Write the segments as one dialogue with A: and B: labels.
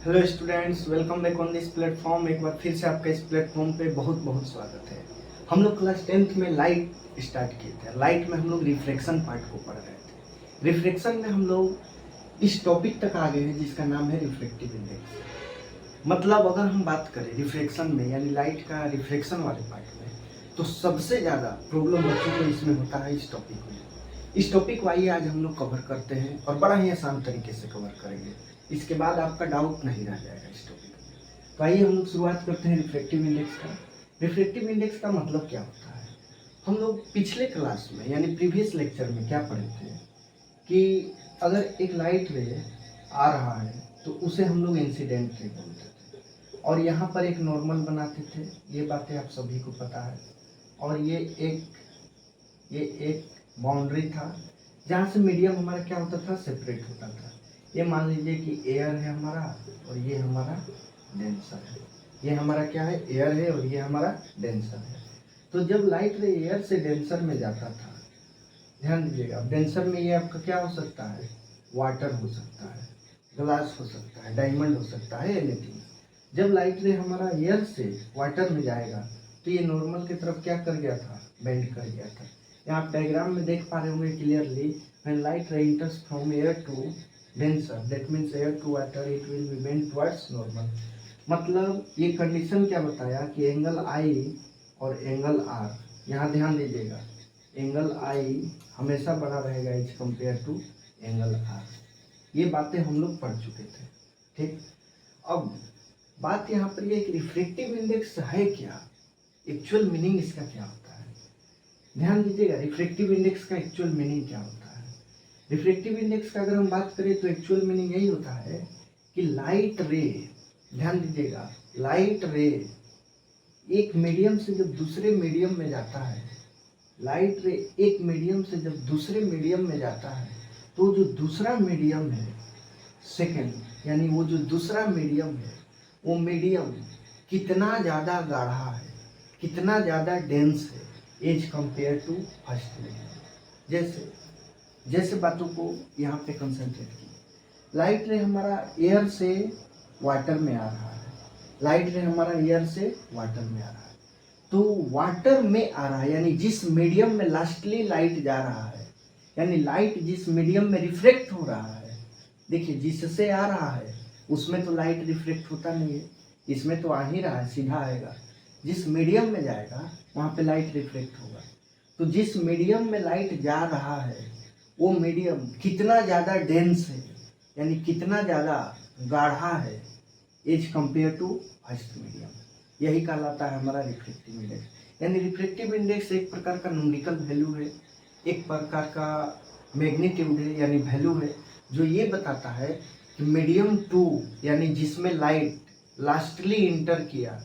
A: Hello students, welcome back on this platform. एक बार फिर से आपका इस प्लेटफॉर्म पे बहुत बहुत स्वागत है। हम लोग क्लास 10th में लाइट स्टार्ट किए थे। लाइट में हम लोग रिफ्लेक्शन पार्ट को पढ़ रहे थे। रिफ्लेक्शन में हम लोग इस टॉपिक तक आ गए हैं जिसका नाम है रिफ्लेक्टिव इंडेक्स। मतलब अगर हम बात करें रिफ्लेक्शन में यानी लाइट का रिफ्लेक्शन वाले पार्ट में, तो सबसे ज़्यादा प्रॉब्लम बच्चों को इसमें होता है इस टॉपिक में। इस टॉपिक को आइए आज हम लोग कवर करते हैं और बड़ा ही आसान तरीके से कवर करेंगे। इसके बाद आपका डाउट नहीं रह जाएगा इस टॉपिक में। तो आइए हम लोग शुरुआत करते हैं रिफ्लेक्टिव इंडेक्स का। रिफ्लेक्टिव इंडेक्स का मतलब क्या होता है? हम लोग पिछले क्लास में यानी प्रीवियस लेक्चर में क्या पढ़े थे कि अगर एक लाइट रे आ रहा है तो उसे हम लोग इंसिडेंट रे बोलते थे और यहाँ पर एक नॉर्मल बनाते थे। ये बातें आप सभी को पता है। और ये एक बाउंड्री था जहाँ से मीडियम हमारा क्या होता था, सेपरेट होता था। ये मान लीजिए कि एयर है हमारा और ये हमारा डेंसर है। ये हमारा क्या है, एयर है और ये हमारा डेंसर है। तो जब लाइट रे एयर से डेंसर में जाता था, ध्यान दीजिएगा, डेंसर में ये आपका क्या हो सकता है, वाटर हो सकता है, ग्लास हो सकता है, डायमंड हो सकता है, एनीथिंग। जब लाइट रे हमारा एयर से वाटर में जाएगा तो ये नॉर्मल की तरफ क्या कर गया था, बेंड कर गया था। यहाँ आप डायग्राम में देख पा रहे होंगे clearly, when light ray enters from air to denser, that means air to water, it will be bent towards normal। मतलब ये कंडीशन क्या बताया कि एंगल आई और एंगल आर, यहाँ ध्यान दीजिएगा, एंगल आई हमेशा बड़ा रहेगा as compare to angle r. ये बातें हम लोग पढ़ चुके थे, ठीक। अब बात यहाँ पर ये कि रिफ्लेक्टिव इंडेक्स है क्या, एक्चुअल मीनिंग इसका क्या होता है। ध्यान दीजिएगा, रिफ्लेक्टिव इंडेक्स का एक्चुअल मीनिंग क्या होता है। रिफ्लेक्टिव इंडेक्स का अगर हम बात करें तो एक्चुअल मीनिंग यही होता है कि लाइट रे, ध्यान दीजिएगा, लाइट रे एक मीडियम से जब दूसरे मीडियम में जाता है, लाइट रे एक मीडियम से जब दूसरे मीडियम में जाता है तो जो दूसरा मीडियम है, सेकंड, यानी वो जो दूसरा मीडियम है, वो मीडियम कितना ज़्यादा गाढ़ा है, कितना ज़्यादा डेंस है as compare to first medium. जैसे बातों को यहाँ पे कंसंट्रेट की। लाइट रे हमारा एयर से वाटर में आ रहा है, लाइट रे हमारा एयर से वाटर में आ रहा है। तो वाटर में आ रहा है यानी जिस मीडियम में लास्टली लाइट जा रहा है, यानी लाइट जिस मीडियम में रिफ्लेक्ट हो रहा है, देखिए जिससे आ रहा है उसमें तो लाइट रिफ्लेक्ट होता नहीं है, इसमें तो आ ही रहा है, सीधा आएगा। जिस मीडियम में जाएगा वहाँ पे लाइट रिफ्लेक्ट होगा। तो जिस मीडियम में लाइट जा रहा है वो मीडियम कितना ज़्यादा डेंस है, यानी कितना ज़्यादा गाढ़ा है as compare to first medium, यही कहलाता है हमारा रिफ्लेक्टिव इंडेक्स। यानी रिफ्लेक्टिव इंडेक्स एक प्रकार का न्यूमेरिकल वैल्यू है, एक प्रकार का मैग्नीट्यूड है यानी वैल्यू है, जो ये बताता है कि मीडियम टू यानी जिसमें लाइट लास्टली इंटर किया,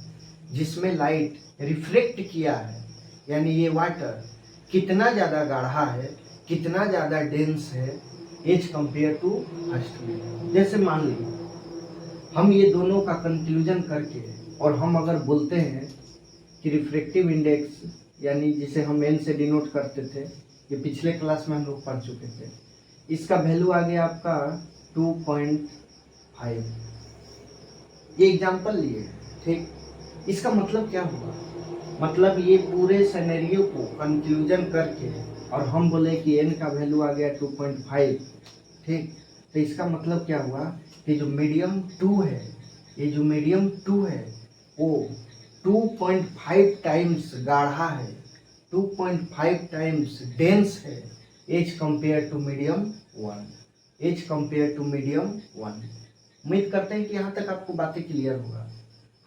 A: जिसमें लाइट रिफ्लेक्ट किया है, यानी ये वाटर कितना ज़्यादा गाढ़ा है, कितना ज़्यादा डेंस है एज कंपेयर टू फर्स्ट में। जैसे मान लीजिए हम ये दोनों का कंक्लूजन करके और हम अगर बोलते हैं कि रिफ्लेक्टिव इंडेक्स यानी जिसे हम एन से डिनोट करते थे, ये पिछले क्लास में हम लोग पढ़ चुके थे, इसका वैल्यू आ गया आपका 2.5। ये एग्जाम्पल लिए, ठीक। इसका मतलब क्या हुआ, मतलब ये पूरे सिनेरियो को कंक्लूजन करके और हम बोले कि n का वैल्यू आ गया 2.5, ठीक। तो इसका मतलब क्या हुआ कि जो मीडियम 2 है, ये जो मीडियम 2 है वो 2.5 टाइम्स गाढ़ा है, 2.5 टाइम्स डेंस है as compare to medium 1, as compare to medium 1। उम्मीद करते हैं कि यहाँ तक आपको बातें क्लियर होगा।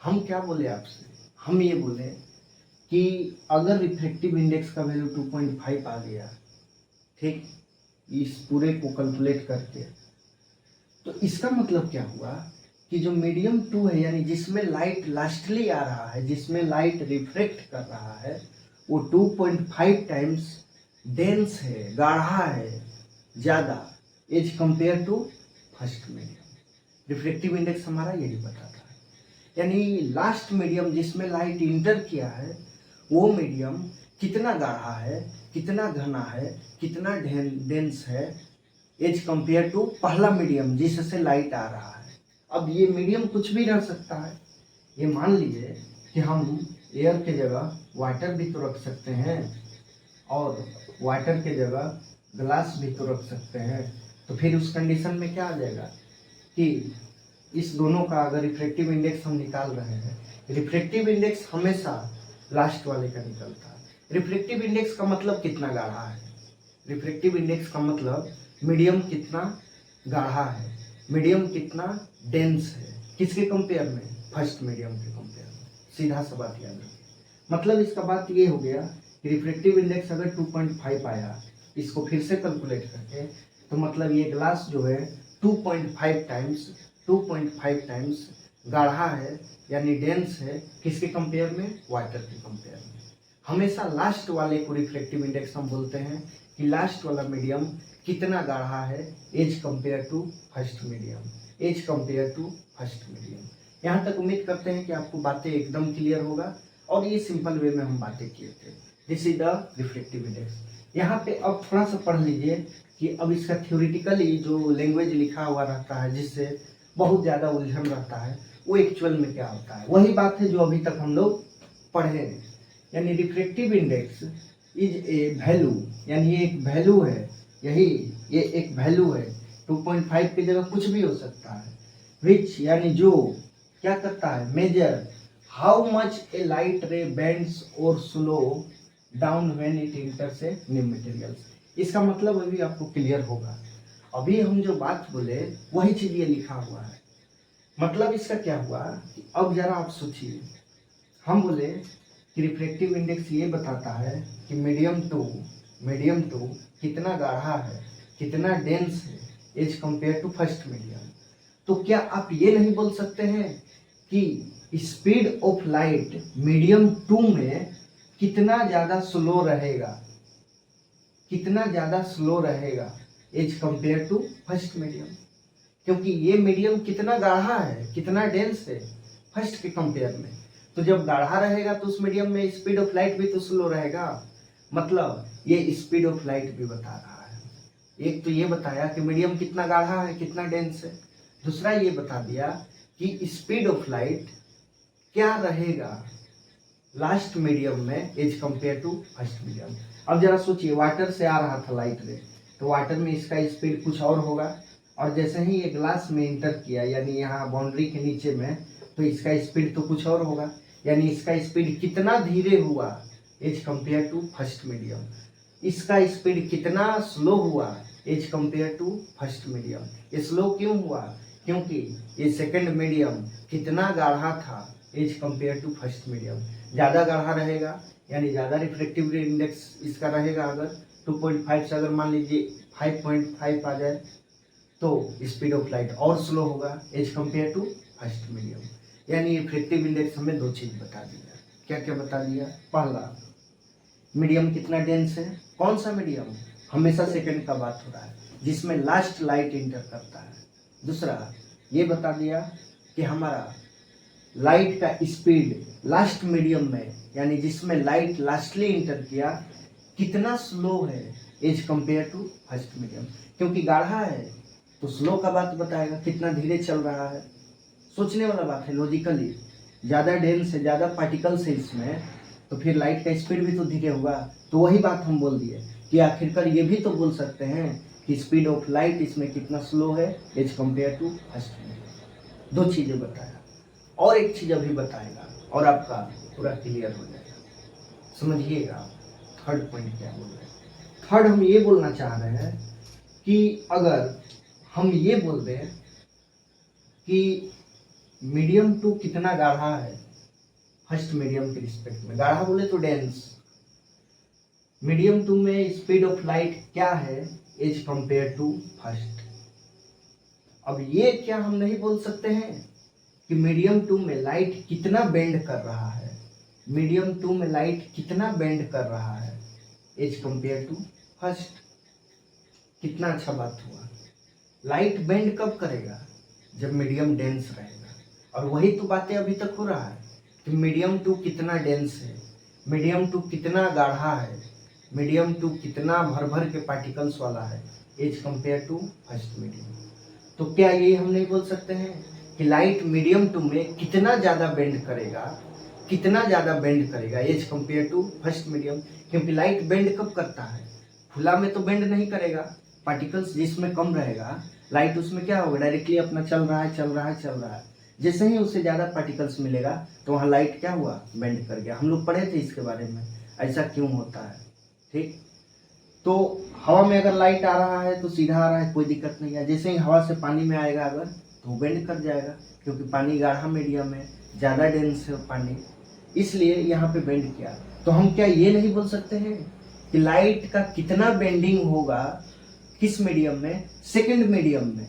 A: हम क्या बोले आपसे, हम ये बोले कि अगर रिफ्लेक्टिव इंडेक्स का वैल्यू 2.5 आ गया, ठीक, इस पूरे को कैलकुलेट करके, तो इसका मतलब क्या हुआ कि जो मीडियम 2 है यानी जिसमें लाइट लास्टली आ रहा है, जिसमें लाइट रिफ्लेक्ट कर रहा है, वो 2.5 टाइम्स डेंस है, गाढ़ा है ज़्यादा as compare to first medium. Reflective index हमारा यही बताता है, यानी लास्ट मीडियम जिसमें लाइट इंटर किया है वो मीडियम कितना गाढ़ा है, कितना घना है, कितना डेंस है एज कंपेयर टू पहला मीडियम जिससे लाइट आ रहा है। अब ये मीडियम कुछ भी रह सकता है। ये मान लीजिए कि हम एयर के जगह वाटर भी तो रख सकते हैं और वाटर के जगह ग्लास भी तो रख सकते हैं। तो फिर उस कंडीशन में क्या आ जाएगा कि इस दोनों का अगर रिफ्रैक्टिव इंडेक्स हम निकाल रहे हैं, रिफ्रैक्टिव इंडेक्स हमेशा लास्ट वाले का निकलता है। रिफ्रैक्टिव इंडेक्स का मतलब कितना गाढ़ा है, रिफ्रैक्टिव इंडेक्स का मतलब मीडियम कितना गाढ़ा है, मीडियम कितना डेंस है, किसके कंपेयर में, फर्स्ट मीडियम के कंपेयर में। सीधा सा बात याद रखिए। मतलब इसका बात ये हो गया कि रिफ्रैक्टिव इंडेक्स अगर 2.5 आया, इसको फिर से कैलकुलेट करके, तो मतलब ये ग्लास जो है 2.5 टाइम्स गाढ़ा है यानी डेंस है, किसके कंपेयर में, वाटर के कंपेयर में। हमेशा लास्ट वाले को रिफ्रैक्टिव इंडेक्स हम बोलते हैं कि लास्ट वाला मीडियम कितना गाढ़ा है as compare to first medium, as compare to first medium. यहाँ तक उम्मीद करते हैं कि आपको बातें एकदम क्लियर होगा और ये सिंपल वे में हम बातें किए थे। This is the refractive index. यहाँ पे अब थोड़ा सा पढ़ लीजिए कि अब इसका थ्योरेटिकली जो लैंग्वेज लिखा हुआ रहता है जिससे बहुत ज़्यादा उलझन रहता है, वो एक्चुअल में क्या होता है, वही बात है जो अभी तक हम लोग पढ़े हैं। यानी refractive index is a value, यानी ये एक वैल्यू है, ये एक वैल्यू है। 2.5 की जगह कुछ भी हो सकता है। विच यानी जो क्या करता है, measure how much a light ray bends और slow down when it enters a new materials. इसका मतलब अभी आपको क्लियर होगा। अभी हम जो बात बोले वही चीज ये लिखा हुआ है। मतलब इसका क्या हुआ कि अब जरा आप सोचिए, हम बोले कि रिफ्रैक्टिव इंडेक्स ये बताता है कि मीडियम टू कितना गाढ़ा है, कितना डेंस है as compare to first medium. तो क्या आप ये नहीं बोल सकते हैं कि स्पीड ऑफ लाइट मीडियम 2 में कितना ज़्यादा स्लो रहेगा, कितना ज़्यादा स्लो रहेगा as compare to first medium, क्योंकि ये मीडियम कितना गाढ़ा है, कितना डेंस है फर्स्ट के कंपेयर में। तो जब गाढ़ा रहेगा तो उस मीडियम में स्पीड ऑफ लाइट भी तो स्लो रहेगा। मतलब ये स्पीड ऑफ लाइट भी बता रहा है। एक तो ये बताया कि मीडियम कितना गाढ़ा है, कितना डेंस है। दूसरा ये बता दिया कि स्पीड ऑफ लाइट क्या रहेगा लास्ट मीडियम में as compare to first medium. अब जरा सोचिए, वाटर से आ रहा था लाइट रे, तो वाटर में इसका स्पीड कुछ और होगा, और जैसे ही ये ग्लास में इंटर किया यानी यहाँ बाउंड्री के नीचे में, तो इसका स्पीड तो कुछ और होगा। यानी इसका स्पीड कितना धीरे हुआ as compare to first medium, इसका स्पीड कितना स्लो हुआ as compare to first medium. ये स्लो क्यों हुआ, क्योंकि ये सेकंड मीडियम कितना गाढ़ा था as compare to first medium. ज़्यादा गाढ़ा रहेगा यानी ज़्यादा रिफ्रैक्टिव इंडेक्स इसका रहेगा। अगर 2.5 से अगर मान लीजिए 5.5 आ जाए तो स्पीड ऑफ लाइट और स्लो होगा as compare to first medium. यानी रिफ्रैक्टिव इंडेक्स हमें दो चीज़ बता दिया। क्या क्या बता दिया, पहला मीडियम कितना डेंस है, कौन सा मीडियम, हमेशा सेकंड का बात हो रहा है जिसमें लास्ट लाइट इंटर करता है। दूसरा ये बता दिया कि हमारा लाइट का स्पीड लास्ट मीडियम में यानी जिसमें लाइट लास्टली इंटर किया कितना स्लो है as compare to first medium. क्योंकि गाढ़ा है तो स्लो का बात बताएगा, कितना धीरे चल रहा है। सोचने वाला बात है लॉजिकली, ज़्यादा डेंस है, ज़्यादा पार्टिकल्स है इसमें, तो फिर लाइट का स्पीड भी तो धीरे होगा। तो वही बात हम बोल दिए कि आखिरकार ये भी तो बोल सकते हैं कि स्पीड ऑफ लाइट इसमें कितना स्लो है as compare to first medium. दो चीज़ें बताया और एक चीज़ अभी बताएगा और आपका पूरा क्लियर हो जाएगा। समझिएगा थर्ड पॉइंट क्या बोल रहे हैं। थर्ड हम ये बोलना चाह रहे हैं कि अगर हम ये बोल दें कि मीडियम टू कितना गाढ़ा है फर्स्ट मीडियम के रिस्पेक्ट में, गाढ़ा बोले तो डेंस, मीडियम टू में स्पीड ऑफ लाइट क्या है एज कंपेयर टू फर्स्ट। अब ये क्या हम नहीं बोल सकते हैं कि मीडियम टू में लाइट कितना बेंड कर रहा है, मीडियम टू में लाइट कितना बेंड कर रहा है एज कंपेयर टू फर्स्ट। कितना अच्छा बात हुआ। लाइट बेंड कब करेगा, जब मीडियम डेंस रहेगा। और वही तो बातें अभी तक हो रहा है कि मीडियम टू कितना डेंस है, मीडियम टू कितना गाढ़ा है, मीडियम टू कितना भर भर के पार्टिकल्स वाला है as compare to first medium. तो क्या ये हम नहीं बोल सकते हैं कि लाइट मीडियम टू में कितना ज़्यादा बेंड करेगा as compare to first medium. क्योंकि लाइट बेंड कब करता है, खुला में तो बेंड नहीं करेगा, पार्टिकल्स जिसमें कम रहेगा लाइट उसमें क्या होगा, डायरेक्टली अपना चल रहा है। जैसे ही उससे ज़्यादा पार्टिकल्स मिलेगा तो वहाँ लाइट क्या हुआ, बेंड कर गया। हम लोग पढ़े थे इसके बारे में, ऐसा क्यों होता है। ठीक, तो हवा में अगर लाइट आ रहा है तो सीधा आ रहा है, कोई दिक्कत नहीं है। जैसे ही हवा से पानी में आएगा अगर, तो वो बेंड कर जाएगा, क्योंकि पानी गाढ़ा मीडियम है, ज़्यादा डेंस है पानी, इसलिए यहाँ पे बेंड किया। तो हम क्या ये नहीं बोल सकते हैं कि लाइट का कितना बेंडिंग होगा किस मीडियम में, सेकंड मीडियम में।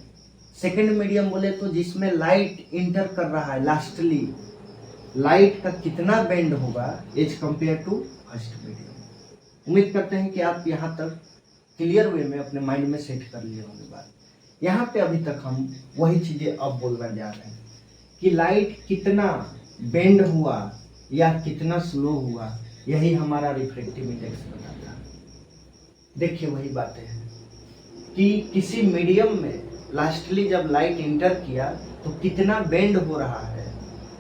A: सेकंड मीडियम बोले तो जिसमें लाइट इंटर कर रहा है, लास्टली लाइट का कितना बेंड होगा as compare to first medium. उम्मीद करते हैं कि आप यहाँ तक क्लियर वे में अपने माइंड में सेट कर लिए होंगे बात। यहाँ पे अभी तक हम वही चीजें अब बोलना जा रहे हैं कि लाइट कितना बेंड हुआ या कितना स्लो हुआ, यही हमारा रिफ्रैक्टिव इंडेक्स बताता है। देखिए वही बातें हैं कि किसी मीडियम में लास्टली जब लाइट इंटर किया तो कितना बेंड हो रहा है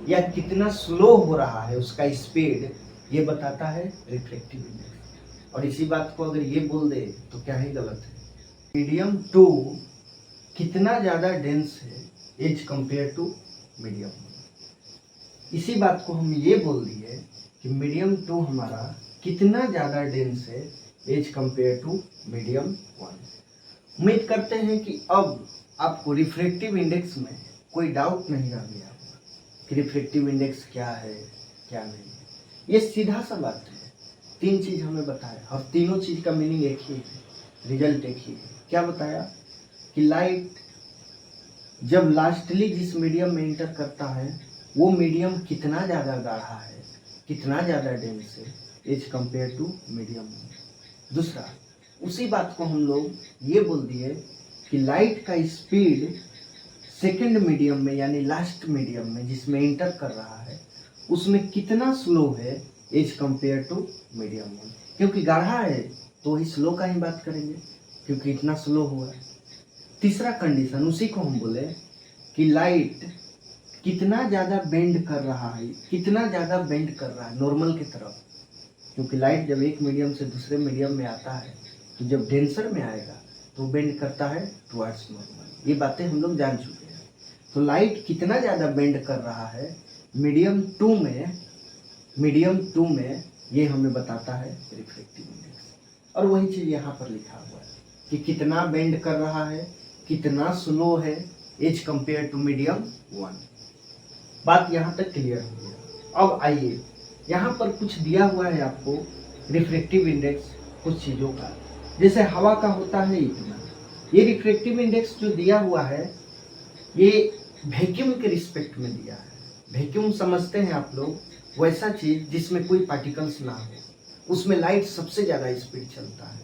A: या कितना स्लो हो रहा है, उसका स्पीड, ये बताता है रिफ्रैक्टिव इंडेक्स। और इसी बात को अगर ये बोल दे तो क्या ही गलत है। मीडियम टू कितना ज़्यादा डेंस है as compare to medium one. इसी बात को हम ये बोल दिए कि मीडियम टू हमारा कितना ज़्यादा डेंस है as compare to medium one. उम्मीद करते हैं कि अब आपको रिफ्रैक्टिव इंडेक्स में कोई डाउट नहीं रह गया कि रिफ्रैक्टिव इंडेक्स क्या है क्या नहीं। ये सीधा सा बात है, तीन चीज हमें बताया और तीनों चीज का मीनिंग एक ही है, रिजल्ट एक ही है। क्या बताया कि लाइट जब लास्टली जिस मीडियम में इंटर करता है वो मीडियम कितना ज़्यादा गाढ़ा है, कितना ज़्यादा डेंस है as compare to medium one. दूसरा, उसी बात को हम लोग ये बोल दिए कि लाइट का स्पीड सेकंड मीडियम में यानी लास्ट मीडियम में जिसमें इंटर कर रहा है उसमें कितना स्लो है as compare to medium one. क्योंकि गाढ़ा है तो वही स्लो का ही बात करेंगे, क्योंकि इतना स्लो हुआ है। तीसरा कंडीशन उसी को हम बोले कि लाइट कितना ज़्यादा बेंड कर रहा है, कितना ज़्यादा बेंड कर रहा है नॉर्मल की तरफ। क्योंकि लाइट जब एक मीडियम से दूसरे मीडियम में आता है तो जब डेंसर में आएगा तो बेंड करता है टुवर्ड्स नॉर्मल। ये बातें हम लोग जान चुके हैं। तो लाइट कितना ज़्यादा बेंड कर रहा है मीडियम टू में, ये हमें बताता है रिफ्रैक्टिव इंडेक्स। और वही चीज़ यहाँ पर लिखा हुआ है कि कितना बेंड कर रहा है, कितना स्लो है as compare to medium one. बात यहाँ तक क्लियर हो गया। अब आइए, यहाँ पर कुछ दिया हुआ है आपको रिफ्रैक्टिव इंडेक्स कुछ चीज़ों का। जैसे हवा का होता है इतना, ये रिफ्रैक्टिव इंडेक्स जो दिया हुआ है ये वैक्यूम के रिस्पेक्ट में दिया है। वैक्यूम समझते हैं आप लोग, वैसा चीज जिसमें कोई पार्टिकल्स ना हो, उसमें लाइट सबसे ज़्यादा स्पीड चलता है।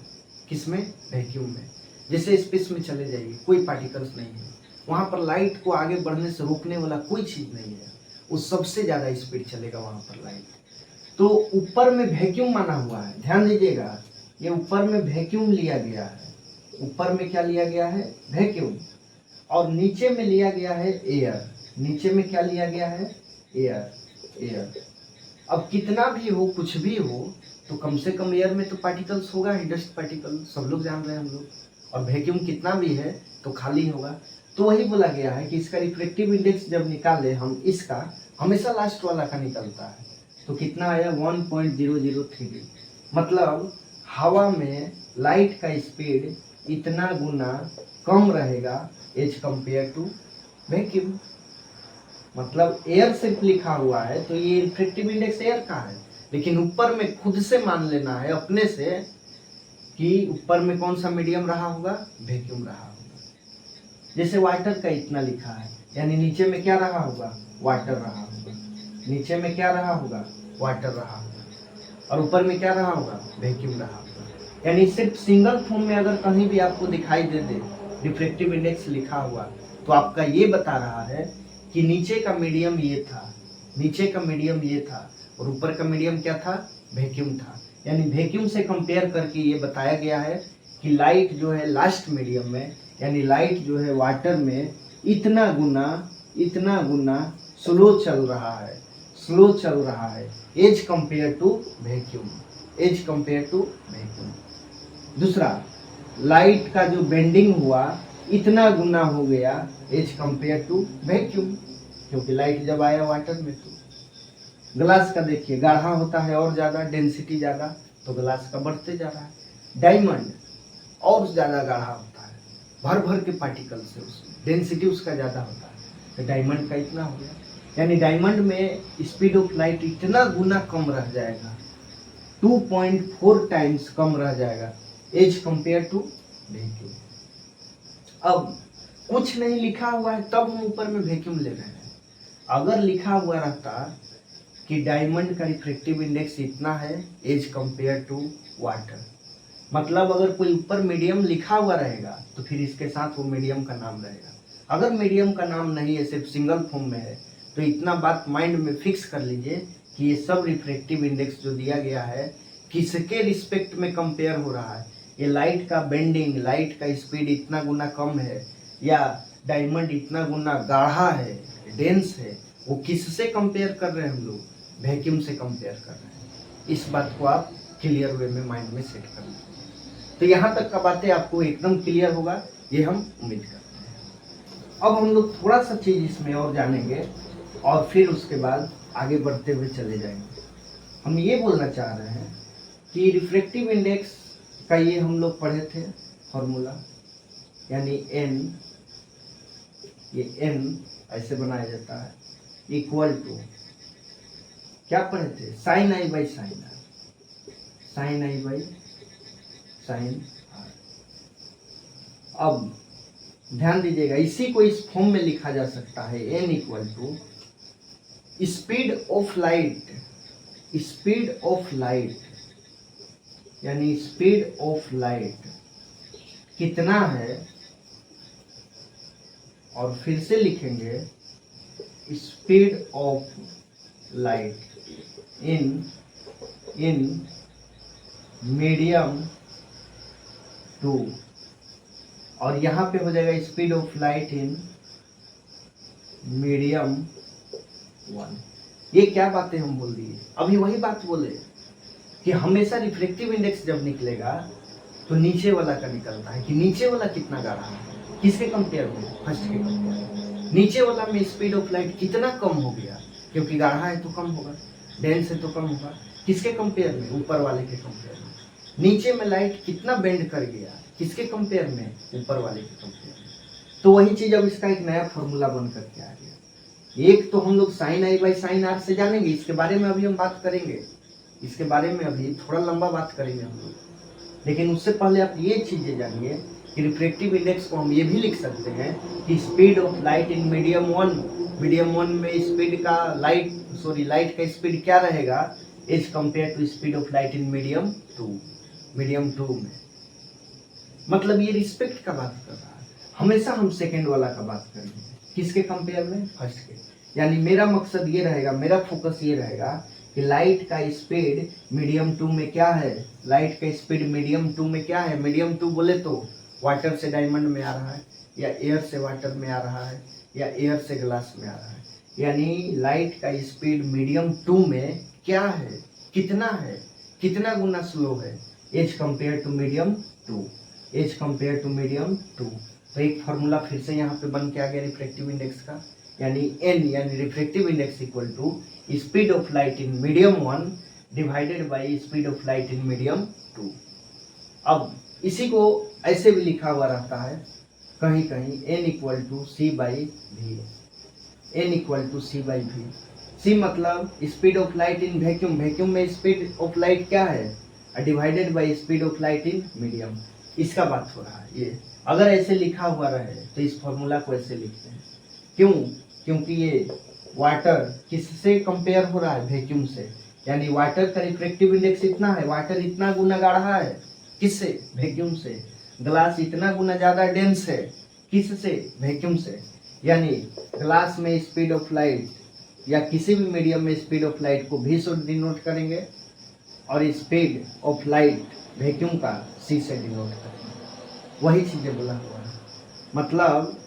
A: किसमें? वैक्यूम में। जैसे स्पेस में चले जाइए, कोई पार्टिकल्स नहीं है, वहाँ पर लाइट को आगे बढ़ने से रोकने वाला कोई चीज़ नहीं है, वो सबसे ज़्यादा स्पीड चलेगा वहाँ पर लाइट। तो ऊपर में वैक्यूम माना हुआ है, ध्यान दीजिएगा, ये ऊपर में वैक्यूम लिया गया है। ऊपर में क्या लिया गया है? वैक्यूम। और नीचे में लिया गया है एयर। नीचे में क्या लिया गया है? एयर। अब कितना भी हो, कुछ भी हो, तो कम से कम एयर में तो पार्टिकल्स होगा ही, डस्ट पार्टिकल, सब लोग जान रहे हैं हम लोग। और वैक्यूम कितना भी है तो खाली होगा। तो वही बोला गया है कि इसका रिफ्रैक्टिव इंडेक्स जब निकाले हम, इसका हमेशा लास्ट वाला का निकलता है, तो कितना आया? 1.003। मतलब हवा में लाइट का स्पीड इतना गुना कम रहेगा एज कंपेयर टू वैक्यूम। मतलब एयर सिर्फ लिखा हुआ है तो ये रिफ्रैक्टिव इंडेक्स एयर का है, लेकिन ऊपर में खुद से मान लेना है अपने से कि ऊपर में कौन सा मीडियम रहा होगा? वैक्यूम रहा होगा। जैसे वाटर का इतना लिखा है, यानी नीचे में क्या रहा होगा? वाटर रहा होगा। नीचे में क्या रहा होगा? वाटर रहा होगा। और ऊपर में क्या रहा होगा? वैक्यूम रहा होगा। यानी सिर्फ सिंगल फॉर्म में अगर कहीं भी आपको दिखाई दे रिफ्रैक्टिव इंडेक्स लिखा हुआ, तो आपका ये बता रहा है कि नीचे का मीडियम ये था, नीचे का मीडियम ये था, और ऊपर का मीडियम क्या था? वैक्यूम था। यानी वैक्यूम से कंपेयर करके ये बताया गया है कि लाइट जो है लास्ट मीडियम में, यानी लाइट जो है वाटर में इतना गुना इतना गुना स्लो चल रहा है, स्लो चल रहा है as compare to vacuum, as compare to vacuum. दूसरा, लाइट का जो बेंडिंग हुआ इतना गुना हो गया एज कंपेयर टू वैक्यूम, क्योंकि लाइट जब आया वाटर में तो ग्लास का देखिए गाढ़ा होता है और ज़्यादा, डेंसिटी ज़्यादा, तो ग्लास का बढ़ते जा रहा है। डायमंड और ज़्यादा गाढ़ा होता है, भर भर के पार्टिकल्स है उसमें, डेंसिटी उसका ज़्यादा होता है, तो डायमंड का इतना हो गया। यानी डायमंड में स्पीड ऑफ लाइट इतना गुना कम रह जाएगा, 2.4 टाइम्स कम रह जाएगा एज कंपेयर टू वैक्यूम। अब कुछ नहीं लिखा हुआ है तब हम ऊपर में वैक्यूम ले रहे हैं। अगर लिखा हुआ रहता कि डायमंड का रिफ्रैक्टिव इंडेक्स इतना है एज कंपेयर टू वाटर, मतलब अगर कोई ऊपर मीडियम लिखा हुआ रहेगा तो फिर इसके साथ वो मीडियम का नाम रहेगा। अगर मीडियम का नाम नहीं है, सिर्फ सिंगल फॉर्म में है, तो इतना बात माइंड में फिक्स कर लीजिए कि ये सब रिफ्रैक्टिव इंडेक्स जो दिया गया है किसके रिस्पेक्ट में कंपेयर हो रहा है। ये लाइट का बेंडिंग, लाइट का स्पीड इतना गुना कम है, या डायमंड इतना गुना गाढ़ा है, डेंस है, वो किससे कंपेयर कर रहे हैं हम लोग? वैक्यूम से कंपेयर कर रहे हैं। इस बात को आप क्लियर वे में माइंड में सेट कर लीजिए। तो यहाँ तक का बातें आपको एकदम क्लियर होगा, ये हम उम्मीद करते हैं। अब हम लोग थोड़ा सा चीज इसमें और जानेंगे और फिर उसके बाद आगे बढ़ते हुए चले जाएंगे। हम ये बोलना चाह रहे हैं कि रिफ्रैक्टिव इंडेक्स का ये हम लोग पढ़े थे फॉर्मूला, यानी n, ये n ऐसे बनाया जाता है, इक्वल टू क्या पढ़े थे? Sine i by sine r, sine i by sine r. अब ध्यान दीजिएगा, इसी को इस फॉर्म में लिखा जा सकता है, n equal to speed of light, speed of light, यानी स्पीड ऑफ लाइट कितना है, और फिर से लिखेंगे speed of light in medium 2, और यहाँ पे हो जाएगा speed of light in medium 1। ये क्या बातें हम बोल दिए? अभी वही बात बोले कि हमेशा रिफ्रैक्टिव इंडेक्स जब निकलेगा तो नीचे वाला का निकलता है कि नीचे वाला कितना गाढ़ा है, किसके कंपेयर में? फर्स्ट के कंपेयर। नीचे वाला में स्पीड ऑफ लाइट कितना कम हो गया, क्योंकि गाढ़ा है तो कम होगा, डेंस है तो कम होगा, किसके कंपेयर में? ऊपर वाले के कंपेयर में। नीचे में लाइट कितना बेंड कर गया, किसके कंपेयर में? ऊपर वाले के कंपेयर में। तो वही चीज अब इसका एक नया फॉर्मूला बन करके आ गया। एक तो हम लोग sine i by sine r से जानेंगे, इसके बारे में अभी हम बात करेंगे, इसके बारे में अभी थोड़ा लंबा बात करेंगे हम लोग, लेकिन उससे पहले आप ये चीजें जानिए कि रिफ्रैक्टिव इंडेक्स को हम ये भी लिख सकते हैं कि speed of light in medium 1, medium 1 में स्पीड का लाइट का स्पीड क्या रहेगा as compare to speed of light in medium 2, medium 2 में। मतलब ये रिस्पेक्ट का बात कर रहा है, हमेशा हम सेकेंड वाला का बात करेंगे, किसके कंपेयर में? फर्स्ट के। यानी मेरा मकसद ये रहेगा, मेरा फोकस ये रहेगा कि लाइट का स्पीड मीडियम 2 में क्या है, लाइट का स्पीड मीडियम 2 में क्या है। मीडियम 2 बोले तो वाटर से डायमंड में आ रहा है, या एयर से वाटर में आ रहा है, या एयर से ग्लास में आ रहा है। यानी लाइट का स्पीड मीडियम 2 में क्या है, कितना है, कितना गुना स्लो है as compare to medium 2, as compare to medium 2। तो एक फार्मूला फिर से यहाँ पे बन के आ गया रिफ्रैक्टिव इंडेक्स का, यानी n यानी refractive index equal to speed of light in medium 1 divided by speed of light in medium 2। अब इसी को ऐसे भी लिखा हुआ रहता है कहीं कहीं n equal to C by V, n equal to C by V. C मतलब speed of light in vacuum, vacuum में स्पीड ऑफ लाइट क्या है, divided by speed of light in medium, इसका बात हो रहा है। ये अगर ऐसे लिखा हुआ रहे तो इस फॉर्मूला को ऐसे लिखते हैं, क्यों? क्योंकि ये वाटर किससे कंपेयर हो रहा है? वैक्यूम से। यानी वाटर का रिफ्रैक्टिव इंडेक्स इतना है, वाटर इतना गुना गाढ़ा है, किससे? वैक्यूम से। ग्लास इतना गुना ज्यादा डेंस है, किससे? वैक्यूम से। यानी ग्लास में स्पीड ऑफ लाइट या किसी भी मीडियम में स्पीड ऑफ लाइट को v से डिनोट करेंगे, और स्पीड ऑफ लाइट वैक्यूम का c से डिनोट करेंगे। वही चीजें बोला हुआ है। मतलब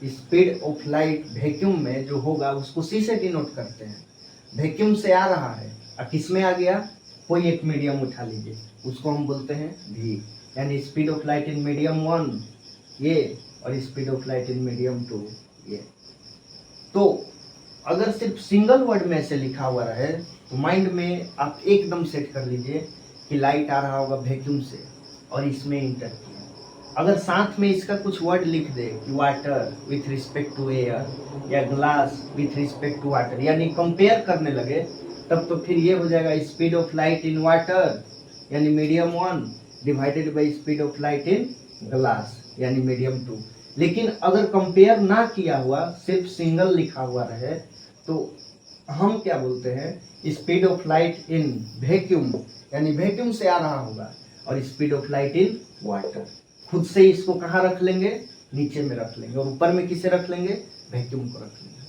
A: स्पीड ऑफ लाइट वैक्यूम में जो होगा उसको सी से डिनोट करते हैं। वैक्यूम से आ रहा है और किस में आ गया, कोई एक मीडियम उठा लीजिए, उसको हम बोलते हैं v, यानी speed of light in medium 1 ये और speed of light in medium 2 ये। तो अगर सिर्फ सिंगल वर्ड में ऐसे लिखा हुआ रहे तो माइंड में आप एकदम सेट कर लीजिए कि लाइट आ रहा होगा वैक्यूम से और इसमें इंटर किया। अगर साथ में इसका कुछ वर्ड लिख दे कि water with respect to air या glass with respect to water, यानी कंपेयर करने लगे, तब तो फिर ये हो जाएगा speed of light in water यानी medium 1 divided by speed of light in glass यानी मीडियम 2। लेकिन अगर कंपेयर ना किया हुआ सिर्फ सिंगल लिखा हुआ रहे तो हम क्या बोलते हैं, speed of light in vacuum यानी वैक्यूम से आ रहा होगा और speed of light in water. खुद से इसको कहाँ रख लेंगे, नीचे में रख लेंगे और ऊपर में किसे रख लेंगे, वैक्यूम को रख लेंगे।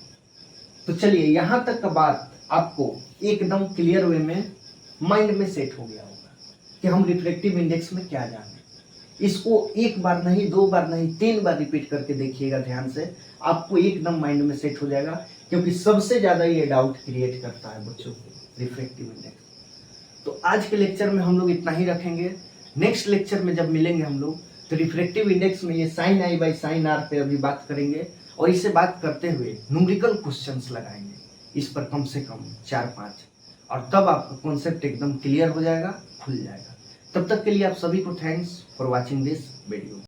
A: तो चलिए यहाँ तक का बात आपको एकदम क्लियर वे में माइंड में सेट हो गया होगा कि हम रिफ्लेक्टिव इंडेक्स में क्या जाने। इसको एक बार नहीं, 2 बार नहीं, 3 बार रिपीट करके देखिएगा ध्यान से, आपको एकदम माइंड में सेट हो जाएगा, क्योंकि सबसे ज्यादा ये डाउट क्रिएट करता है बच्चों को रिफ्लेक्टिव इंडेक्स। तो आज के लेक्चर में हम लोग इतना ही रखेंगे। नेक्स्ट लेक्चर में जब मिलेंगे हम लोग तो रिफ्लेक्टिव इंडेक्स में ये sine i by sine r पे अभी बात करेंगे और इसे बात करते हुए न्यूमेरिकल क्वेश्चंस लगाएंगे इस पर कम से कम 4-5, और तब आपका कॉन्सेप्ट एकदम क्लियर हो जाएगा, खुल जाएगा। तब तक के लिए आप सभी को thanks for watching this video.